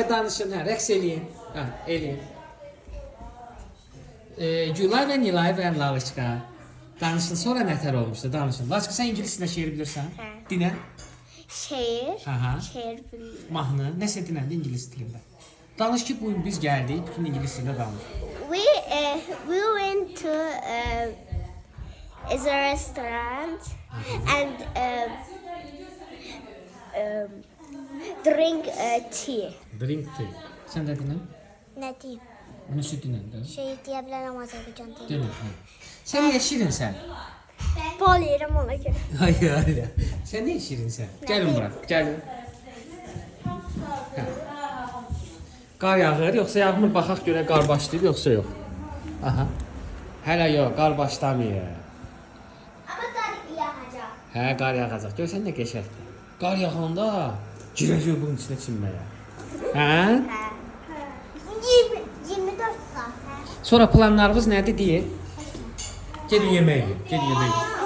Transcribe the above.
Danışın, hə, rəqs eləyin. Hə, eləyin. Gülay və Nilay və Lalışqa. Danışın, sonra nətər olmuşdu, danışın. Laşqa, sən ingilis dilində şeir bilirsən? Hə. Dinən? Şehir. Aha. Şehir bilmiyorum. Mahnı, nəsə dinəndə ingilis dilində. Danış ki, bugün biz gəldik, bütün ingilis dilində danış. We went to is a restaurant and drink tea. Drink tea. Sən də dinən? Ne diyeyim? Nəsə dinəndə? Şey diyebilirim Azerbaycan değil. Dinən, hə. Sən niyə şirinsən? Bol yerim ona göre. Hayır, hayır. Sən niyə şirinsən? Gəlin bura, gəlin. Hə. Qar yağır, yoxsa yağmır, baxaq görə qar başlayıb, yoxsa yox. Aha. Hələ yox, qar başlamayır. Ama qar yağacaq. Hə, qar yağacaq. Görsən nə qəşəngdir. Qar yağanda girəcək bunun içinə çimməyə. Hə? 24 saat. Sonra planlarınız nədir deyə? Gedin yemək yiyin, gedin yemək yiyin.